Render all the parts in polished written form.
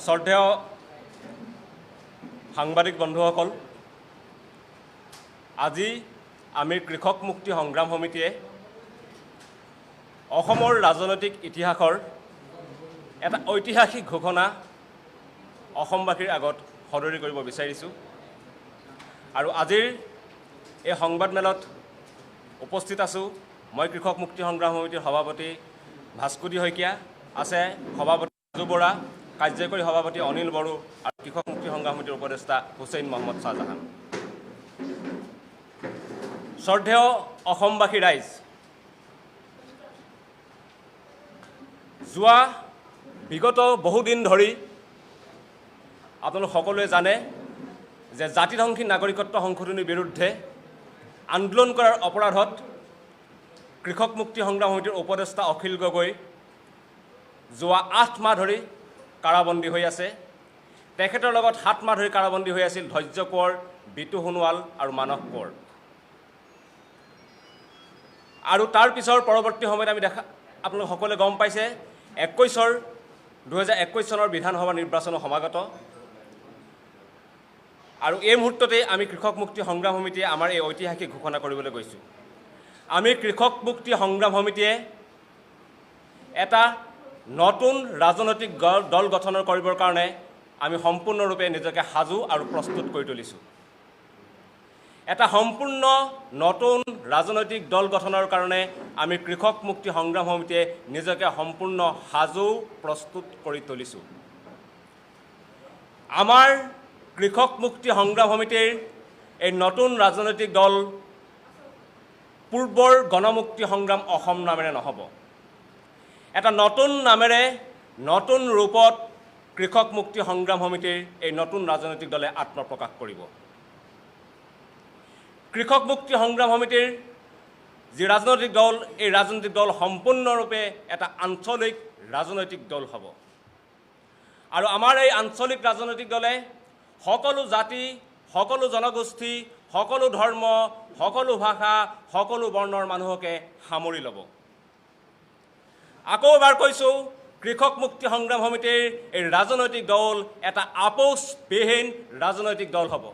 শ্ৰদ্ধেয় সাংবাদিক বন্ধুসকল, আজি আমি কৃষক মুক্তি সংগ্ৰাম সমিতিয়ে অসমৰ ৰাজনৈতিক ইতিহাসৰ এটা ঐতিহাসিক ঘোষণা অসমবাসীৰ আগত সদৰি কৰিব বিচাৰিছোঁ। আৰু আজিৰ এই সংবাদমেলত উপস্থিত আছোঁ মই কৃষক মুক্তি সংগ্ৰাম সমিতিৰ সভাপতি ভাস্কুতি শইকীয়া, আছে সভাপতি ৰাজু বৰা, কাৰ্যকৰী সভাপতি অনিল বড়ো আৰু কৃষক মুক্তি সংগ্ৰাম সমিতিৰ উপদেষ্টা হুছেইন মহম্মদ শ্বাহজাহান। শ্ৰদ্ধেয় অসমবাসী ৰাইজ, যোৱা বিগত বহুদিন ধৰি আপোনালোক সকলোৱে জানে যে জাতিধ্বংসী নাগৰিকত্ব সংশোধনীৰ বিৰুদ্ধে আন্দোলন কৰাৰ অপৰাধত কৃষক মুক্তি সংগ্ৰাম সমিতিৰ উপদেষ্টা অখিল গগৈ যোৱা 8 মাহ ধৰি কাৰাবন্দী হৈ আছে। তেখেতৰ লগত 7 মাহ ধৰি কাৰাবন্দী হৈ আছিল ধৈৰ্য কোঁৱৰ, বিতু সোণোৱাল আৰু মানস কোঁৱৰ। আৰু তাৰ পিছৰ পৰৱৰ্তী সময়ত আমি আপোনালোক সকলোৱে গম পাইছে 2021 চনৰ বিধানসভা নিৰ্বাচনো সমাগত। আৰু এই মুহূৰ্ততে আমি কৃষক মুক্তি সংগ্ৰাম সমিতিয়ে আমাৰ এই ঐতিহাসিক ঘোষণা কৰিবলৈ গৈছোঁ। আমি কৃষক মুক্তি সংগ্ৰাম সমিতিয়ে এটা নতুন ৰাজনৈতিক দল গঠন কৰিবৰ কাৰণে আমি সম্পূৰ্ণৰূপে নিজকে সাজু আৰু প্ৰস্তুত কৰি তুলিছোঁ। এটা সম্পূৰ্ণ নতুন ৰাজনৈতিক দল গঠনৰ কাৰণে আমি কৃষক মুক্তি সংগ্ৰাম সমিতিয়ে নিজকে সম্পূৰ্ণ সাজু প্ৰস্তুত কৰি তুলিছোঁ। আমাৰ কৃষক মুক্তি সংগ্ৰাম সমিতিৰ এই নতুন ৰাজনৈতিক দল পূৰ্বৰ গণমুক্তি সংগ্ৰাম অসম নামেৰে নহ'ব। এটা নতুন নামেৰে নতুন ৰূপত কৃষক মুক্তি সংগ্ৰাম সমিতিৰ এই নতুন ৰাজনৈতিক দলে আত্মপ্ৰকাশ কৰিব। কৃষক মুক্তি সংগ্ৰাম সমিতিৰ যি ৰাজনৈতিক দল, এই ৰাজনৈতিক দল সম্পূৰ্ণৰূপে এটা আঞ্চলিক ৰাজনৈতিক দল হ'ব। আৰু আমাৰ এই আঞ্চলিক ৰাজনৈতিক দলে সকলো জাতি, সকলো জনগোষ্ঠী, সকলো ধৰ্ম, সকলো ভাষা, সকলো বৰ্ণৰ মানুহকে সামৰি ল'ব। আকৌ এবাৰ কৈছোঁ, কৃষক মুক্তি সংগ্ৰাম সমিতিৰ এই ৰাজনৈতিক দল এটা আপোচবিহীন ৰাজনৈতিক দল হ'ব।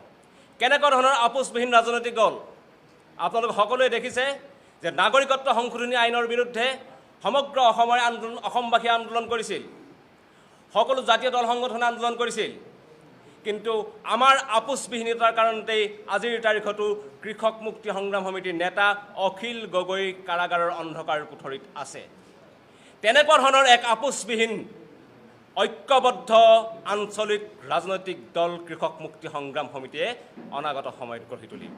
কেনেকুৱা ধৰণৰ আপোচবিহীন ৰাজনৈতিক দল? আপোনালোক সকলোৱে দেখিছে যে নাগৰিকত্ব সংশোধনী আইনৰ বিৰুদ্ধে সমগ্ৰ অসমবাসীয়ে আন্দোলন কৰিছিল, সকলো জাতীয় দল সংগঠনে আন্দোলন কৰিছিল। কিন্তু আমাৰ আপোচবিহীনতাৰ কাৰণতেই আজিৰ তাৰিখতো কৃষক মুক্তি সংগ্ৰাম সমিতিৰ নেতা অখিল গগৈ কাৰাগাৰৰ অন্ধকাৰ কোঠৰীত আছে। তেনেকুৱা ধৰণৰ এক আপোচবিহীন ঐক্যবদ্ধ আঞ্চলিক ৰাজনৈতিক দল কৃষক মুক্তি সংগ্ৰাম সমিতিয়ে অনাগত সময়ত গঢ়ি তুলিব।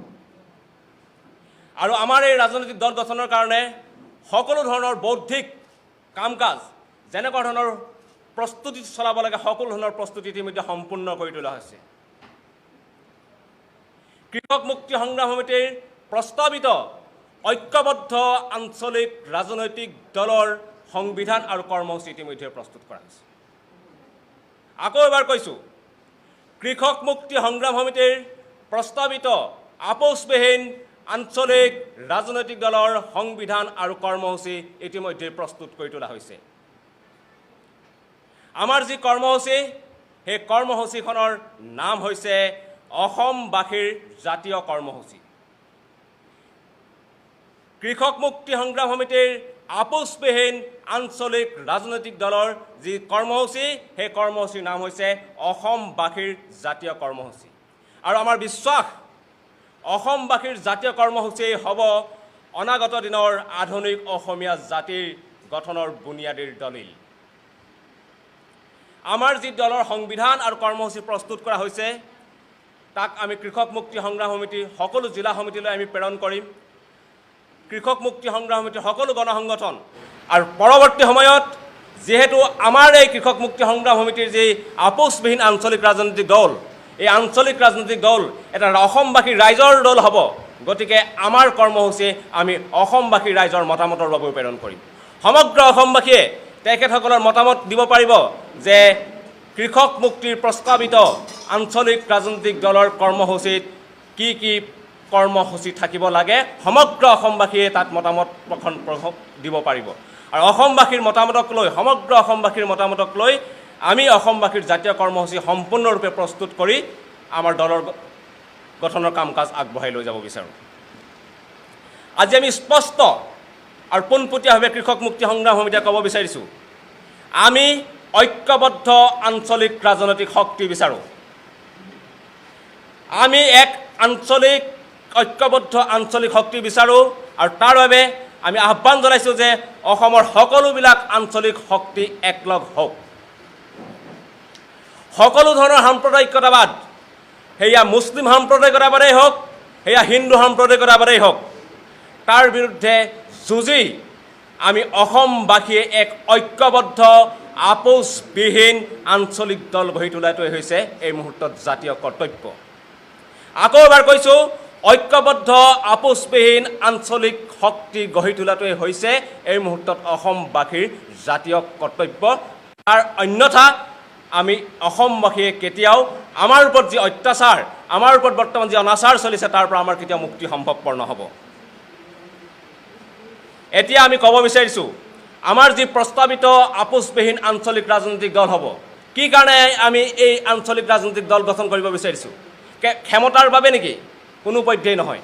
আৰু আমাৰ এই ৰাজনৈতিক দল গঠনৰ কাৰণে সকলো ধৰণৰ বৌদ্ধিক কাম কাজ, যেনেকুৱা ধৰণৰ প্ৰস্তুতি চলাব লাগে, সকলো ধৰণৰ প্ৰস্তুতি ইতিমধ্যে সম্পূৰ্ণ কৰি তোলা হৈছে। কৃষক মুক্তি সংগ্ৰাম সমিতিৰ প্ৰস্তাৱিত ঐক্যবদ্ধ আঞ্চলিক ৰাজনৈতিক দলৰ সংবিধান আৰু কৰ্মসূচী ইতিমধ্যে প্ৰস্তুত কৰা হৈছে। আকৌ এবাৰ কৈছোঁ, কৃষক মুক্তি সংগ্ৰাম সমিতিৰ প্ৰস্তাৱিত আপোচবিহীন আঞ্চলিক ৰাজনৈতিক দলৰ সংবিধান আৰু কৰ্মসূচী ইতিমধ্যে প্ৰস্তুত কৰি তোলা হৈছে। আমাৰ যি কৰ্মসূচী, সেই কৰ্মসূচীখনৰ নাম হৈছে অসমবাসীৰ জাতীয় কৰ্মসূচী। কৃষক মুক্তি সংগ্ৰাম সমিতিৰ আপোচবিহীন আঞ্চলিক ৰাজনৈতিক দলৰ যি কৰ্মসূচী, সেই কৰ্মসূচীৰ নাম হৈছে অসমবাসীৰ জাতীয় কৰ্মসূচী। আৰু আমাৰ বিশ্বাস, অসমবাসীৰ জাতীয় কৰ্মসূচী হ'ব অনাগত দিনৰ আধুনিক অসমীয়া জাতিৰ গঠনৰ বুনিয়াদীৰ দলিল। আমাৰ যি দলৰ সংবিধান আৰু কৰ্মসূচী প্ৰস্তুত কৰা হৈছে, তাক আমি কৃষক মুক্তি সংগ্ৰাম সমিতিৰ সকলো জিলা সমিতিলৈ আমি প্ৰেৰণ কৰিম। কৃষক মুক্তি সংগ্ৰাম সমিতিৰ সকলো গণসংগঠন আৰু পৰৱৰ্তী সময়ত যিহেতু আমাৰ এই কৃষক মুক্তি সংগ্ৰাম সমিতিৰ যি আপোচবিহীন আঞ্চলিক ৰাজনৈতিক দল, এই আঞ্চলিক ৰাজনৈতিক দল এটা অসমবাসী ৰাইজৰ দল হ'ব। গতিকে আমাৰ কৰ্মসূচী আমি অসমবাসী ৰাইজৰ মতামতৰ বাবেও প্ৰেৰণ কৰিম। সমগ্ৰ অসমবাসীয়ে তেখেতসকলৰ মতামত দিব পাৰিব যে কৃষক মুক্তিৰ প্ৰস্তাৱিত আঞ্চলিক ৰাজনৈতিক দলৰ কৰ্মসূচীত কি কি কৰ্মসূচী থাকিব লাগে, সমগ্ৰ অসমবাসীয়ে তাত মতামত দিব পাৰিব। আৰু অসমবাসীৰ মতামতক লৈ, সমগ্ৰ অসমবাসীৰ মতামতক লৈ আমি অসমবাসীৰ জাতীয় কৰ্মসূচী সম্পূৰ্ণৰূপে প্ৰস্তুত কৰি আমাৰ দলৰ গঠনৰ কাম কাজ আগবঢ়াই লৈ যাব বিচাৰোঁ। আজি আমি স্পষ্ট আৰু পোনপটীয়াভাৱে কৃষক মুক্তি সংগ্ৰাম সমিতিয়ে ক'ব বিচাৰিছোঁ, আমি ঐক্যবদ্ধ আঞ্চলিক ৰাজনৈতিক শক্তি বিচাৰোঁ। আমি এক আঞ্চলিক ঐক্যবদ্ধ আঞ্চলিক শক্তি বিচাৰোঁ আৰু তাৰ বাবে আমি আহ্বান জনাইছোঁ যে অসমৰ সকলোবিলাক আঞ্চলিক শক্তি একলগ হওক। সকলো ধৰণৰ সাম্প্ৰদায়িকতাবাদ, সেয়া মুছলিম সাম্প্ৰদায়িকতাবাদেই হওক, সেয়া হিন্দু সাম্প্ৰদায়িকতাবাদেই হওক, তাৰ বিৰুদ্ধে যুঁজি আমি অসমবাসীয়ে এক ঐক্যবদ্ধ আপোচবিহীন আঞ্চলিক দল গঢ়ি তোলাটোৱে হৈছে এই মুহূৰ্তত জাতীয় কৰ্তব্য। আকৌ এবাৰ কৈছোঁ, ঐক্যবদ্ধ আপোচবিহীন আঞ্চলিক শক্তি গঢ়ি তোলাটোৱে হৈছে এই মুহূৰ্তত অসমবাসীৰ জাতীয় কৰ্তব্য। তাৰ অন্যথা আমি অসমবাসীয়ে কেতিয়াও আমাৰ ওপৰত যি অত্যাচাৰ, আমাৰ ওপৰত বৰ্তমান যি অনাচাৰ চলিছে, তাৰ পৰা আমাৰ কেতিয়াও মুক্তি সম্ভৱপৰ নহ'ব। এতিয়া আমি ক'ব বিচাৰিছোঁ, আমাৰ যি প্ৰস্তাৱিত আপোচবিহীন আঞ্চলিক ৰাজনৈতিক দল হ'ব, কি কাৰণে আমি এই আঞ্চলিক ৰাজনৈতিক দল গঠন কৰিব বিচাৰিছোঁ? ক্ষমতাৰ বাবে নেকি? কোনো পধ্যেই নহয়।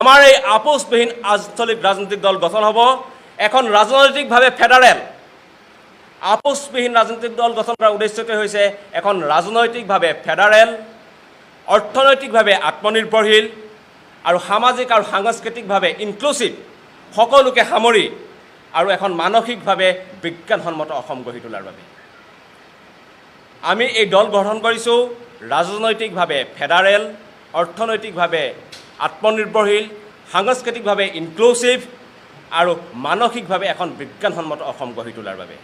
আমাৰ এই আপোচবিহীন আঞ্চলিক ৰাজনৈতিক দল গঠন হ'ব এখন ৰাজনৈতিকভাৱে ফেডাৰেল। আপোচবিহীন ৰাজনৈতিক দল গঠন কৰাৰ উদ্দেশ্যটো হৈছে এখন ৰাজনৈতিকভাৱে ফেডাৰেল, অৰ্থনৈতিকভাৱে আত্মনিৰ্ভৰশীল আৰু সামাজিক আৰু সাংস্কৃতিকভাৱে ইনক্লুচিভ, সকলোকে সামৰি আৰু এখন মানসিকভাৱে বিজ্ঞানসন্মত অসম গঢ়ি তোলাৰ বাবে আমি এই দল গঠন কৰিছোঁ। ৰাজনৈতিকভাৱে ফেডাৰেল, অৰ্থনৈতিকভাৱে আত্মনিৰ্ভৰশীল, সাংস্কৃতিকভাৱে ইনক্লুচিভ আৰু মানসিকভাৱে এখন বিজ্ঞানসন্মত অসম গঢ়ি তোলাৰ বাবে।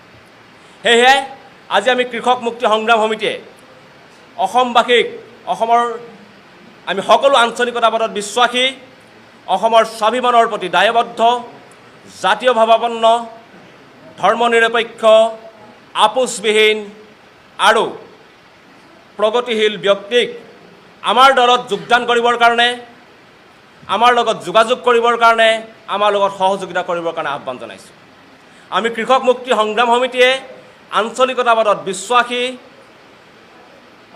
সেয়েহে আজি আমি কৃষক মুক্তি সংগ্ৰাম সমিতিয়ে অসমবাসীক, আমি সকলো আঞ্চলিকতাবাদত বিশ্বাসী, অসমৰ স্বাভিমানৰ প্ৰতি দায়বদ্ধ, জাতীয় ভাৱাপন্ন, ধৰ্মনিৰপেক্ষ, আপোচবিহীন আৰু প্ৰগতিশীল ব্যক্তিক আমাৰ দলত যোগদান কৰিবৰ কাৰণে, আমাৰ লগত যোগাযোগ কৰিবৰ কাৰণে, আমাৰ লগত সহযোগিতা কৰিবৰ কাৰণে আহ্বান জনাইছোঁ। আমি কৃষক মুক্তি সংগ্ৰাম সমিতিয়ে আঞ্চলিকতাবাদত বিশ্বাসী,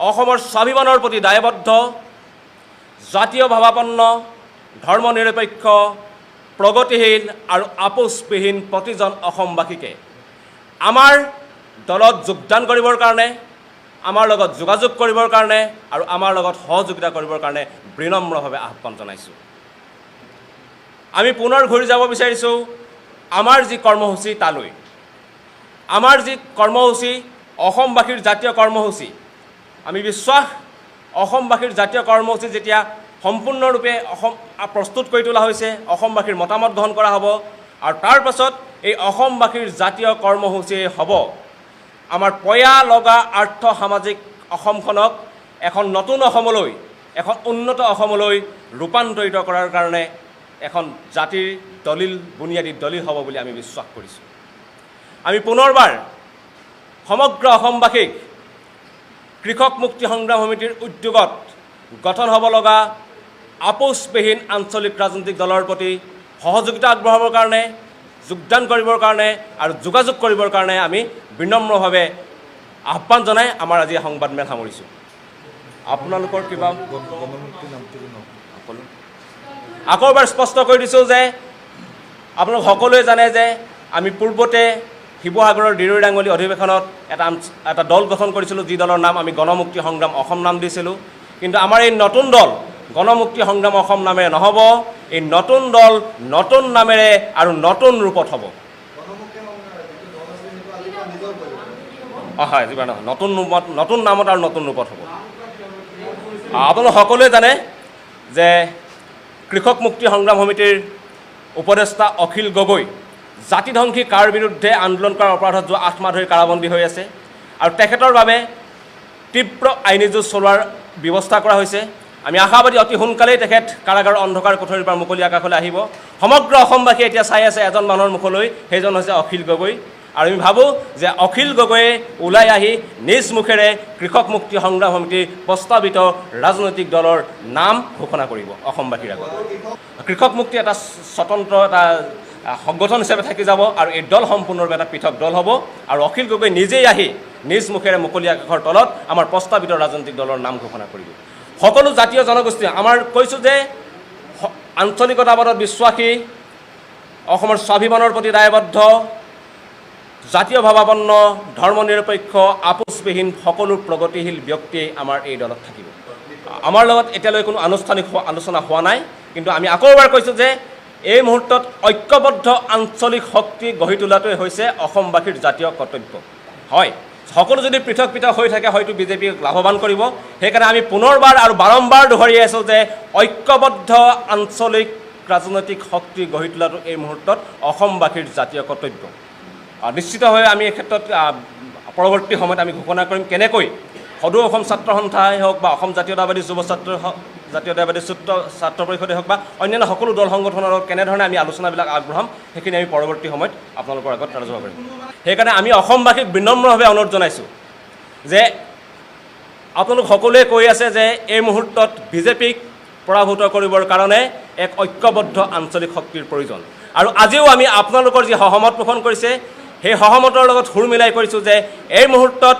অসমৰ স্বাভিমানৰ প্ৰতি দায়বদ্ধ, জাতীয় ভাৱাপন্ন, ধৰ্মনিৰপেক্ষ, প্ৰগতিশীল আৰু আপোচবিহীন প্ৰতিজন অসমবাসীকে আমাৰ দলত যোগদান কৰিবৰ কাৰণে, আমাৰ লগত যোগাযোগ কৰিবৰ কাৰণে আৰু আমাৰ লগত সহযোগিতা কৰিবৰ কাৰণে বিনম্ৰভাৱে আহ্বান জনাইছোঁ। আমি পুনৰ ঘূৰি যাব বিচাৰিছোঁ আমাৰ যি কৰ্মসূচী তালৈ। আমাৰ যি কৰ্মসূচী অসমবাসীৰ জাতীয় কৰ্মসূচী, আমি বিশ্বাস অসমবাসীৰ জাতীয় কৰ্মসূচী যেতিয়া সম্পূৰ্ণৰূপে প্ৰস্তুত কৰি তোলা হৈছে, অসমবাসীৰ মতামত গ্ৰহণ কৰা হ'ব আৰু তাৰ পাছত এই অসমবাসীৰ জাতীয় কৰ্মসূচীয়ে হ'ব আমাৰ পয়া লগা আৰ্থ সামাজিক অসমখনক এখন নতুন অসমলৈ, এখন উন্নত অসমলৈ ৰূপান্তৰিত কৰাৰ কাৰণে এখন জাতিৰ দলিল, বুনিয়াদী দলিল হ'ব বুলি আমি বিশ্বাস কৰিছোঁ। আমি পুনৰবাৰ সমগ্ৰ অসমবাসীক কৃষক মুক্তি সংগ্ৰাম সমিতিৰ উদ্যোগত গঠন হ'ব লগা আপোচবিহীন আঞ্চলিক ৰাজনৈতিক দলৰ প্ৰতি সহযোগিতা আগবঢ়াবৰ কাৰণে, যোগদান কৰিবৰ কাৰণে আৰু যোগাযোগ কৰিবৰ কাৰণে আমি বিনম্ৰভাৱে আহ্বান জনাই আমাৰ আজি সংবাদমেল সামৰিছোঁ। আপোনালোকৰ কিবা আকৌ এবাৰ স্পষ্ট কৰি দিছোঁ যে আপোনালোক সকলোৱে জানে যে আমি পূৰ্বতে শিৱসাগৰৰ দিৰৈডাঙলি অধিৱেশনত এটা দল গঠন কৰিছিলোঁ, যি দলৰ নাম আমি গণমুক্তি সংগ্ৰাম অসম নাম দিছিলোঁ। কিন্তু আমাৰ এই নতুন দল গণমুক্তি সংগ্ৰাম অসম নামেৰে নহ'ব, এই নতুন দল নতুন নামেৰে আৰু নতুন ৰূপত হ'ব। হয়, যিমান নহয়, নতুন নামত আৰু নতুন ৰূপত হ'ব। আপোনালোক সকলোৱে জানে যে কৃষক মুক্তি সংগ্ৰাম সমিতিৰ উপদেষ্টা অখিল গগৈ জাতিধ্বংসী কাৰ বিৰুদ্ধে আন্দোলন কৰাৰ অপৰাধত যোৱা 8 মাহ ধৰি কাৰাবন্দী হৈ আছে আৰু তেখেতৰ বাবে তীব্ৰ আইনী যুঁজ চলোৱাৰ ব্যৱস্থা কৰা হৈছে। আমি আশাবাদী অতি সোনকালেই তেখেত কাৰাগাৰৰ অন্ধকাৰ কোঠৰীৰ পৰা মুকলি আকাশলৈ আহিব। সমগ্ৰ অসমবাসীয়ে এতিয়া চাই আছে এজন মানুহৰ মুখলৈ, সেইজন হৈছে অখিল গগৈ। আৰু আমি ভাবোঁ যে অখিল গগৈয়ে ওলাই আহি নিজ মুখেৰে কৃষক মুক্তি সংগ্ৰাম সমিতিৰ প্ৰস্তাৱিত ৰাজনৈতিক দলৰ নাম ঘোষণা কৰিব অসমবাসীৰ আগত। কৃষক মুক্তি এটা স্বতন্ত্ৰ এটা সংগঠন হিচাপে থাকি যাব আৰু এই দল সম্পূৰ্ণৰূপে এটা পৃথক দল হ'ব আৰু অখিল গগৈ নিজেই আহি নিজ মুখেৰে মুকলি আকাশৰ তলত আমাৰ প্ৰস্তাৱিত ৰাজনৈতিক দলৰ নাম ঘোষণা কৰিব। সকলো জাতীয় জনগোষ্ঠী আমাৰ কৈছোঁ যে আঞ্চলিকতাবাদত বিশ্বাসী, অসমৰ স্বাভিমানৰ প্ৰতি দায়বদ্ধ, জাতীয় ভাৱাপন্ন, ধৰ্মনিৰপেক্ষ, আপোচবিহীন সকলো প্ৰগতিশীল ব্যক্তিয়ে আমাৰ এই দলত থাকিব। আমাৰ লগত এতিয়ালৈ কোনো আনুষ্ঠানিক আলোচনা হোৱা নাই, কিন্তু আমি আকৌ এবাৰ কৈছোঁ যে এই মুহূৰ্তত ঐক্যবদ্ধ আঞ্চলিক শক্তি গঢ়ি তোলাটোৱে হৈছে অসমবাসীৰ জাতীয় কৰ্তব্য। হয়, সকলো যদি পৃথক পৃথক হৈ থাকে হয়তো বিজেপিক লাভৱান কৰিব। সেইকাৰণে আমি পুনৰবাৰ আৰু বাৰম্বাৰ দোহৰি আছোঁ যে ঐক্যবদ্ধ আঞ্চলিক ৰাজনৈতিক শক্তি গঢ়ি তোলাটো এই মুহূৰ্তত অসমবাসীৰ জাতীয় কৰ্তব্য। নিশ্চিতভাৱে আমি এই ক্ষেত্ৰত পৰৱৰ্তী সময়ত আমি ঘোষণা কৰিম কেনেকৈ সদৌ অসম ছাত্ৰ সন্থাই হওক বা অসম জাতীয়তাবাদী যুৱ জাতীয়তাবাদী ছাত্ৰ পৰিষদে হওক বা অন্যান্য সকলো দল সংগঠনৰ লগত কেনেধৰণে আমি আলোচনাবিলাক আগবঢ়াম সেইখিনি আমি পৰৱৰ্তী সময়ত আপোনালোকৰ আগত ৰাজহুৱা কৰিম। সেইকাৰণে আমি অসমবাসীক বিনম্ৰভাৱে অনুৰোধ জনাইছোঁ যে আপোনালোক সকলোৱে কৈ আছে যে এই মুহূৰ্তত বিজেপিক পৰাভূত কৰিবৰ কাৰণে এক ঐক্যবদ্ধ আঞ্চলিক শক্তিৰ প্ৰয়োজন। আৰু আজিও আমি আপোনালোকৰ যি সহমত পোষণ কৰিছে সেই সহমতৰ লগত সুৰ মিলাই কৰিছোঁ যে এই মুহূৰ্তত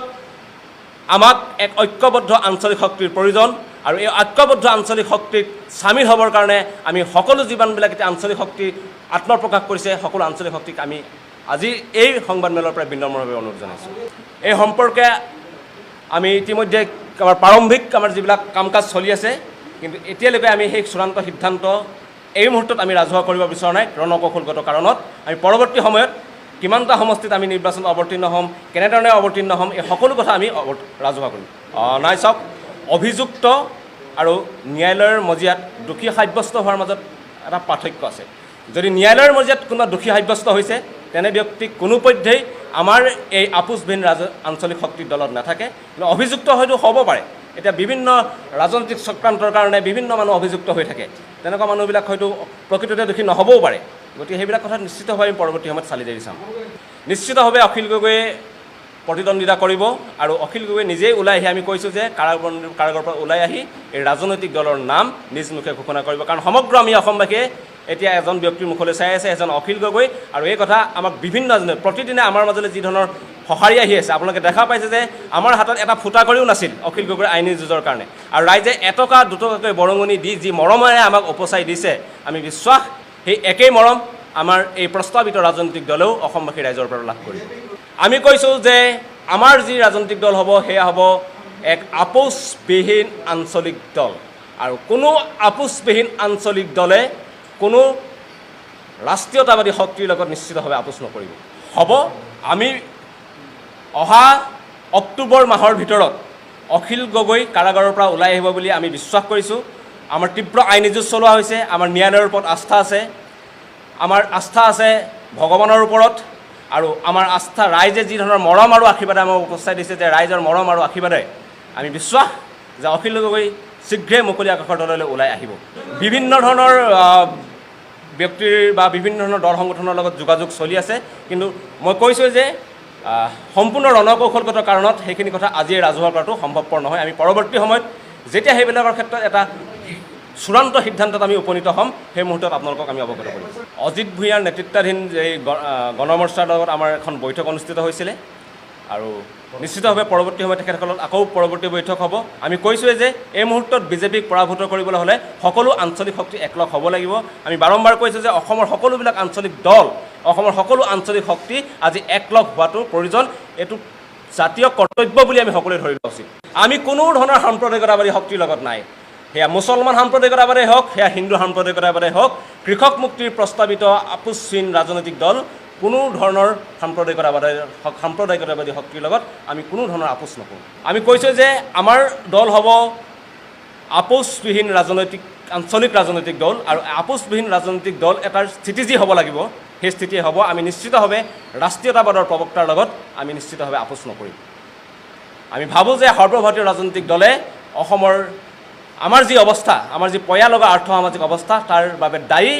আমাক এক ঐক্যবদ্ধ আঞ্চলিক শক্তিৰ প্ৰয়োজন। আৰু এই ঐক্যবদ্ধ আঞ্চলিক শক্তিত চামিল হ'বৰ কাৰণে আমি সকলো যিমানবিলাক এতিয়া আঞ্চলিক শক্তি আত্মপ্ৰকাশ কৰিছে সকলো আঞ্চলিক শক্তিক আমি আজি এই সংবাদমেলৰ পৰা বিনম্ৰভাৱে অনুৰোধ জনাইছোঁ। এই সম্পৰ্কে আমি ইতিমধ্যে আমাৰ প্ৰাৰম্ভিক আমাৰ যিবিলাক কাম কাজ চলি আছে, কিন্তু এতিয়ালৈকে আমি সেই চূড়ান্ত সিদ্ধান্ত এই মুহূৰ্তত আমি ৰাজহুৱা কৰিব বিচৰা নাই ৰণকৌশলগত কাৰণত। আমি পৰৱৰ্তী সময়ত কিমানটা সমষ্টিত আমি নিৰ্বাচনত অৱতীৰ্ণ হ'ম, কেনেধৰণে অৱতীৰ্ণ হ'ম, এই সকলো কথা আমি ৰাজহুৱা কৰিম। নাই চাওক, অভিযুক্ত আৰু ন্যায়ালয়ৰ মজিয়াত দোষী সাব্যস্ত হোৱাৰ মাজত এটা পাৰ্থক্য আছে। যদি ন্যায়ালয়ৰ মজিয়াত কোনোবা দোষী সাব্যস্ত হৈছে তেনে ব্যক্তি কোনোপধ্যেই আমাৰ এই আপোচবিহীন আঞ্চলিক শক্তিৰ দলত নাথাকে। কিন্তু অভিযুক্ত হয়তো হ'ব পাৰে, এতিয়া বিভিন্ন ৰাজনৈতিক চক্ৰান্তৰ কাৰণে বিভিন্ন মানুহ অভিযুক্ত হৈ থাকে, তেনেকুৱা মানুহবিলাক হয়তো প্ৰকৃততে দোষী নহ'বও পাৰে। গতিকে সেইবিলাক কথা নিশ্চিতভাৱে আমি পৰৱৰ্তী সময়ত চালি জাৰি চাম। নিশ্চিতভাৱে অখিল গগৈয়ে প্ৰতিদ্বন্দ্বিতা কৰিব আৰু অখিল গগৈ নিজেই ওলাই আহি আমি কৈছোঁ যে কাৰাগাৰৰ পৰা ওলাই আহি এই ৰাজনৈতিক দলৰ নাম নিজ মুখে ঘোষণা কৰিব। কাৰণ সমগ্ৰ আমি অসমবাসীয়ে এতিয়া এজন ব্যক্তিৰ মুখলৈ চাই আছে, এজন অখিল গগৈ। আৰু এই কথা আমাক বিভিন্নজনে প্ৰতিদিনে আমাৰ মাজলৈ যি ধৰণৰ সঁহাৰি আহি আছে, আপোনালোকে দেখা পাইছে যে আমাৰ হাতত এটা ফুটা কৰিও নাছিল অখিল গগৈৰ আইনী যুঁজৰ কাৰণে। আৰু ৰাইজে এটকা দুটকাকৈ বৰঙণি দি যি মৰমেৰে আমাক উপচাই দিছে, আমি বিশ্বাস সেই একেই মৰম আমাৰ এই প্ৰস্তাৱিত ৰাজনৈতিক দলেও অসমবাসী ৰাইজৰ পৰা লাভ কৰিব। আমি কৈছোঁ যে আমাৰ যি ৰাজনৈতিক দল হ'ব সেয়া হ'ব এক আপোচবিহীন আঞ্চলিক দল। আৰু কোনো আপোচবিহীন আঞ্চলিক দলে কোনো ৰাষ্ট্ৰীয়তাবাদী শক্তিৰ লগত নিশ্চিতভাৱে আপোচ নকৰিব। হ'ব, আমি অহা অক্টোবৰ মাহৰ ভিতৰত অখিল গগৈ কাৰাগাৰৰ পৰা ওলাই আহিব বুলি আমি বিশ্বাস কৰিছোঁ। আমাৰ তীব্ৰ আইনী যুঁজ চলোৱা হৈছে, আমাৰ ন্যায়ালয়ৰ ওপৰত আস্থা আছে, আমাৰ আস্থা আছে ভগৱানৰ ওপৰত, আৰু আমাৰ আস্থা ৰাইজে যি ধৰণৰ মৰম আৰু আশীৰ্বাদে আমাক উপস্থাই দিছে যে ৰাইজৰ মৰম আৰু আশীৰ্বাদে আমি বিশ্বাস যে অখিল গগৈ শীঘ্ৰে মুকলি আকাশৰ তললৈ ওলাই আহিব। বিভিন্ন ধৰণৰ ব্যক্তিৰ বা বিভিন্ন ধৰণৰ দল সংগঠনৰ লগত যোগাযোগ চলি আছে, কিন্তু মই কৈছোঁ যে সম্পূৰ্ণ ৰণকৌশলগত কাৰণত সেইখিনি কথা আজিয়ে ৰাজহুৱা কৰাটো সম্ভৱপৰ নহয়। আমি পৰৱৰ্তী সময়ত যেতিয়া সেইবিলাকৰ ক্ষেত্ৰত এটা চূড়ান্ত সিদ্ধান্তত আমি উপনীত হ'ম সেই মুহূৰ্তত আপোনালোকক আমি অৱগত কৰিম। অজিত ভূঞাৰ নেতৃত্বাধীন এই গণমৰ্চাৰ লগত আমাৰ এখন বৈঠক অনুষ্ঠিত হৈছিলে, আৰু নিশ্চিতভাৱে পৰৱৰ্তী সময়ত তেখেতসকলত আকৌ পৰৱৰ্তী বৈঠক হ'ব। আমি কৈছোঁৱে যে এই মুহূৰ্তত বিজেপিক পৰাভূত কৰিবলৈ হ'লে সকলো আঞ্চলিক শক্তি একলগ হ'ব লাগিব। আমি বাৰম্বাৰ কৈছোঁ যে অসমৰ সকলোবিলাক আঞ্চলিক দল, অসমৰ সকলো আঞ্চলিক শক্তি আজি একলগ হোৱাটো প্ৰয়োজন। এইটো জাতীয় কৰ্তব্য বুলি আমি সকলোৱে ধৰি লোৱা উচিত। আমি কোনো ধৰণৰ সাম্প্ৰদায়িকতাবাদী শক্তিৰ লগত নাই, সেয়া মুছলমান সাম্প্ৰদায়িকতাবাদেই হওক, সেয়া হিন্দু সাম্প্ৰদায়িকতাবাদেই হওক। কৃষক মুক্তিৰ প্ৰস্তাৱিত আপোচহীন ৰাজনৈতিক দল কোনো ধৰণৰ সাম্প্ৰদায়িকতাবাদী শক্তিৰ লগত আমি কোনো ধৰণৰ আপোচ নকৰোঁ। আমি কৈছোঁ যে আমাৰ দল হ'ব আপোচবিহীন আঞ্চলিক ৰাজনৈতিক দল, আৰু আপোচবিহীন ৰাজনৈতিক দল এটাৰ স্থিতি যি হ'ব লাগিব সেই স্থিতিয়ে হ'ব। আমি নিশ্চিতভাৱে ৰাষ্ট্ৰীয়তাবাদৰ প্ৰবক্তাৰ লগত আমি নিশ্চিতভাৱে আপোচ নকৰিম। আমি ভাবোঁ যে সৰ্বভাৰতীয় ৰাজনৈতিক দলে অসমৰ আমাৰ যি অৱস্থা, আমাৰ যি পয়া লগা আৰ্থ সামাজিক অৱস্থা, তাৰ বাবে দায়ী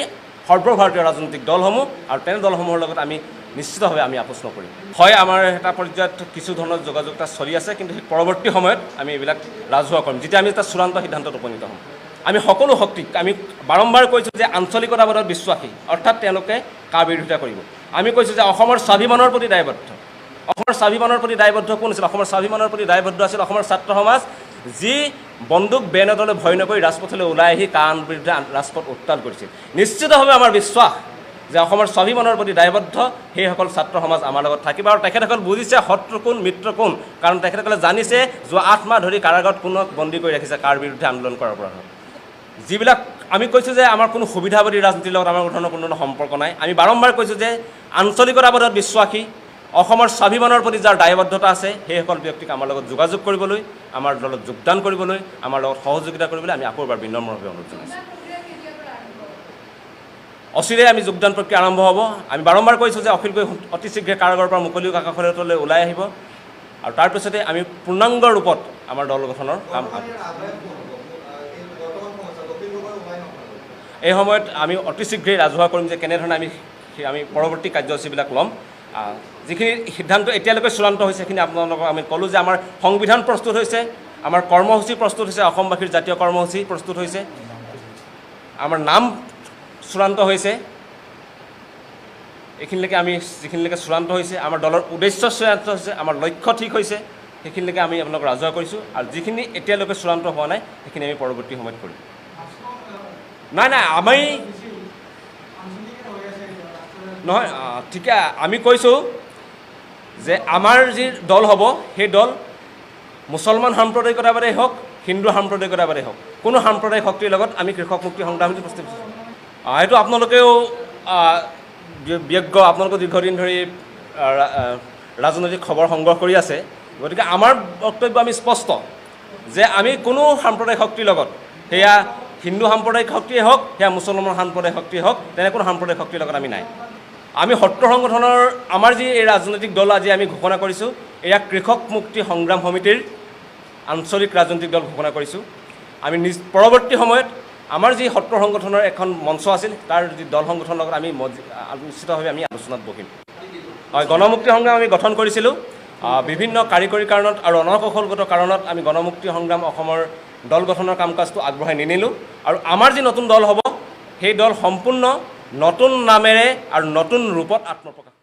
সৰ্বভাৰতীয় ৰাজনৈতিক দলসমূহ, আৰু তেনে দলসমূহৰ লগত আমি নিশ্চিতভাৱে আমি আপোচ নকৰিম। হয়, আমাৰ এটা পৰ্যায়ত কিছু ধৰণৰ যোগাযোগ তাত চলি আছে, কিন্তু সেই পৰৱৰ্তী সময়ত আমি এইবিলাক ৰাজহুৱা কৰিম যেতিয়া আমি এটা চূড়ান্ত সিদ্ধান্তত উপনীত হ'ম। আমি সকলো শক্তিক আমি বাৰম্বাৰ কৈছোঁ যে আঞ্চলিকতাবাদত বিশ্বাসী, অৰ্থাৎ তেওঁলোকে কা বিৰোধিতা কৰিব। আমি কৈছোঁ যে অসমৰ স্বাভিমানৰ প্ৰতি দায়বদ্ধ, অসমৰ স্বাভিমানৰ প্ৰতি দায়বদ্ধ কোন আছিল? অসমৰ স্বাভিমানৰ প্ৰতি দায়বদ্ধ আছিল অসমৰ ছাত্ৰ সমাজ, যি বন্দুক বেনেটলৈ ভয় নকৰি ৰাজপথলৈ ওলাই আহি কাৰ বিৰুদ্ধে ৰাজপথ উত্তাল কৰিছিল। নিশ্চিতভাৱে আমাৰ বিশ্বাস যে অসমৰ স্বাভিমানৰ প্ৰতি দায়বদ্ধ সেইসকল ছাত্ৰ সমাজ আমাৰ লগত থাকিব। আৰু তেখেতসকল বুজিছে শত্ৰু কোন মিত্ৰ কোন, কাৰণ তেখেতসকলে জানিছে যোৱা 8 মাহ ধৰি কাৰাগাৰত কোনক বন্দী কৰি ৰাখিছে কাৰ বিৰুদ্ধে আন্দোলন কৰাৰ পৰা। যিবিলাক আমি কৈছোঁ যে আমাৰ কোনো সুবিধাবাদী ৰাজনীতিৰ লগত আমাৰ ধৰণৰ কোনো সম্পৰ্ক নাই। আমি বাৰম্বাৰ কৈছোঁ যে আঞ্চলিকতাবাদত বিশ্বাসী, অসমৰ স্বাভিমানৰ প্ৰতি যাৰ দায়বদ্ধতা আছে সেইসকল ব্যক্তিক আমাৰ লগত যোগাযোগ কৰিবলৈ, আমাৰ দলত যোগদান কৰিবলৈ, আমাৰ লগত সহযোগিতা কৰিবলৈ আমি আকৌ এবাৰ বিনম্ৰভাৱে অনুৰোধ জনাইছোঁ। অচিৰে আমি যোগদান প্ৰক্ৰিয়া আৰম্ভ হ'ব। আমি বাৰম্বাৰ কৈছোঁ যে অখিল গগৈ অতি শীঘ্ৰে কাৰাগাৰৰ পৰা মুকলি আকাশলৈ ওলাই আহিব, আৰু তাৰপিছতে আমি পূৰ্ণাংগ ৰূপত আমাৰ দল গঠনৰ কাম এই সময়ত আমি অতি শীঘ্ৰেই ৰাজহুৱা কৰিম যে কেনেধৰণে আমি পৰৱৰ্তী কাৰ্যসূচীবিলাক ল'ম। যিখিনি সিদ্ধান্ত এতিয়ালৈকে চূড়ান্ত হৈছে সেইখিনি আপোনালোকক আমি ক'লোঁ যে আমাৰ সংবিধান প্ৰস্তুত হৈছে, আমাৰ কৰ্মসূচী প্ৰস্তুত হৈছে, অসমবাসীৰ জাতীয় কৰ্মসূচী প্ৰস্তুত হৈছে, আমাৰ নাম চূড়ান্ত হৈছে। এইখিনিলৈকে আমি যিখিনিলৈকে চূড়ান্ত হৈছে, আমাৰ দলৰ উদ্দেশ্য চূড়ান্ত হৈছে, আমাৰ লক্ষ্য ঠিক হৈছে, সেইখিনিলৈকে আমি আপোনালোকক ৰাজহুৱা কৰিছোঁ। আৰু যিখিনি এতিয়ালৈকে চূড়ান্ত হোৱা নাই সেইখিনি আমি পৰৱৰ্তী সময়ত কৰিম। নাই আমি নহয়, ঠিকে আমি কৈছোঁ যে আমাৰ যি দল হ'ব সেই দল মুছলমান সাম্প্ৰদায়িকতাবাদেই হওক, হিন্দু সাম্প্ৰদায়িকতাবাদেই হওক, কোনো সাম্প্ৰদায়িক শক্তিৰ লগত আমি কৃষক মুক্তি সংগ্ৰাম সমিতি প্ৰস্তুত কৰিছোঁ। সেইটো আপোনালোকেও বিজ্ঞ, আপোনালোকে দীৰ্ঘদিন ধৰি ৰাজনৈতিক খবৰ সংগ্ৰহ কৰি আছে। গতিকে আমাৰ বক্তব্য আমি স্পষ্ট যে আমি কোনো সাম্প্ৰদায়িক শক্তিৰ লগত, সেয়া হিন্দু সাম্প্ৰদায়িক শক্তিয়ে হওক, সেয়া মুছলমান সাম্প্ৰদায়িক শক্তিয়ে হওক, তেনে কোনো সাম্প্ৰদায়িক শক্তিৰ লগত আমি নাই। আমি সত্ৰ সংগঠনৰ আমাৰ যি এই ৰাজনৈতিক দল আজি আমি ঘোষণা কৰিছোঁ, এয়া কৃষক মুক্তি সংগ্ৰাম সমিতিৰ আঞ্চলিক ৰাজনৈতিক দল ঘোষণা কৰিছোঁ। আমি পৰৱৰ্তী সময়ত আমাৰ যি সত্ৰ সংগঠনৰ এখন মঞ্চ আছিল, তাৰ যি দল সংগঠনৰ লগত আমি নিশ্চিতভাৱে আমি আলোচনাত বহিম। হয়, গণমুক্তি সংগ্ৰাম আমি গঠন কৰিছিলোঁ। বিভিন্ন কাৰিকৰী কাৰণত আৰু অনকৌশলগত কাৰণত আমি গণমুক্তি সংগ্ৰাম অসমৰ দল গঠনৰ কাম কাজটো আগবঢ়াই নিনিলোঁ। আৰু আমাৰ যি নতুন দল হ'ব সেই দল সম্পূৰ্ণ নতুন নামেৰে আৰু নতুন ৰূপত আত্মপ্ৰকাশ